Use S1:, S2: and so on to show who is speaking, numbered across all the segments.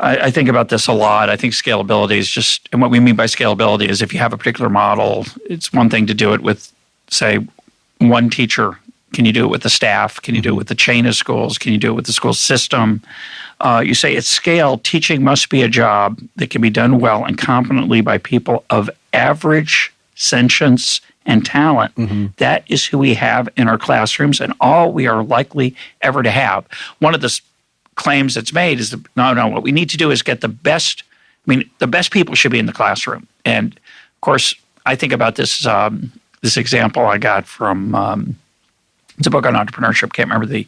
S1: I think about this a lot. I think scalability is just, and what we mean by scalability is if you have a particular model, it's one thing to do it with, say, one teacher. Can you do it with the staff? Can you do it with the chain of schools? Can you do it with the school system? You say at scale, teaching must be a job that can be done well and competently by people of average sentience and talent. That is who we have in our classrooms and all we are likely ever to have. One of the claims that's made is, no, what we need to do is get the best. The best people should be in the classroom. And of course, I think about this this example I got from, it's a book on entrepreneurship, can't remember the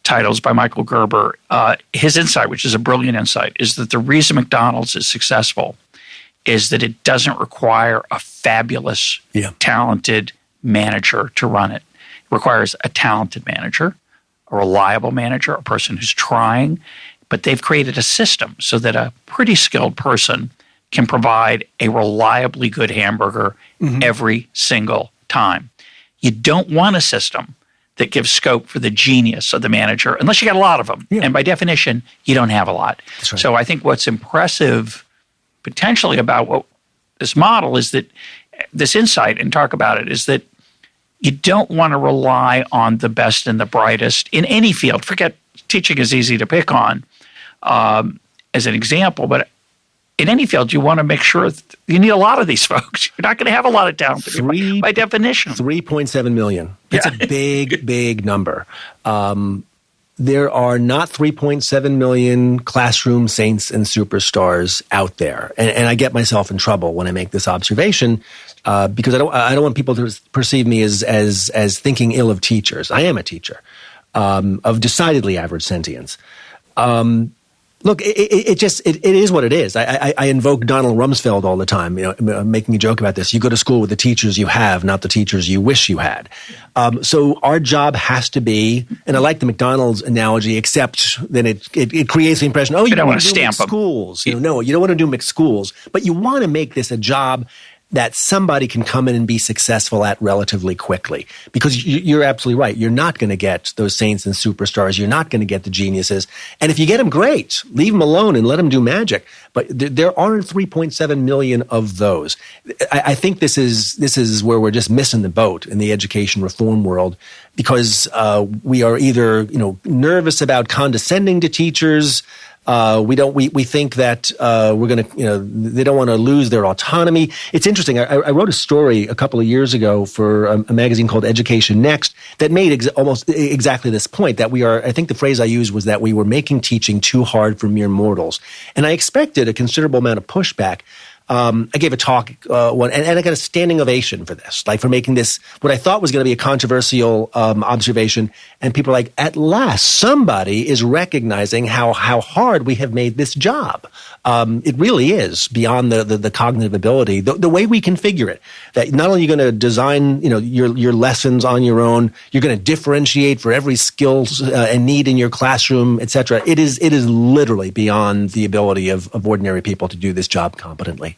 S1: titles, by Michael Gerber. His insight, which is a brilliant insight, is that the reason McDonald's is successful is that it doesn't require a fabulous, talented manager to run it. It requires a talented manager, a reliable manager, a person who's trying, but they've created a system so that a pretty skilled person can provide a reliably good hamburger every single time. You don't want a system that gives scope for the genius of the manager, unless you got a lot of them. And by definition, you don't have a lot. Right. So I think what's impressive potentially about what this model is that this insight, and talk about it, is that you don't want to rely on the best and the brightest in any field. Forget teaching is easy to pick on as an example, but in any field, you want to make sure that you need a lot of these folks. You're not going to have a lot of talent by definition.
S2: 3.7 million. It's a big number. There are not 3.7 million classroom saints and superstars out there. And I get myself in trouble when I make this observation because I don't want people to perceive me as thinking ill of teachers. I am a teacher of decidedly average sentience. Look, it is what it is. I invoke Donald Rumsfeld all the time, making a joke about this. You go to school with the teachers you have, not the teachers you wish you had. So our job has to be, and I like the McDonald's analogy, except then it creates the impression, you don't want to do mixed schools. No, you don't want to do mixed schools, but you want to make this a job that somebody can come in and be successful at relatively quickly. Because you're absolutely right. You're not going to get those saints and superstars. You're not going to get the geniuses. And if you get them, great. Leave them alone and let them do magic. But there aren't 3.7 million of those. I think this is where we're just missing the boat in the education reform world, because we are either nervous about condescending to teachers. We think that we're going to, they don't want to lose their autonomy. It's interesting. I wrote a story a couple of years ago for a magazine called Education Next that made almost exactly this point, that I think the phrase I used was that we were making teaching too hard for mere mortals. And I expected a considerable amount of pushback. I gave a talk and I got a standing ovation for this, like for making this what I thought was going to be a controversial observation. And people are like, at last, somebody is recognizing how hard we have made this job. It really is beyond the cognitive ability, the way we configure it. That not only are you going to design your lessons on your own, you're going to differentiate for every skill and need in your classroom, et cetera. It is literally beyond the ability of ordinary people to do this job competently.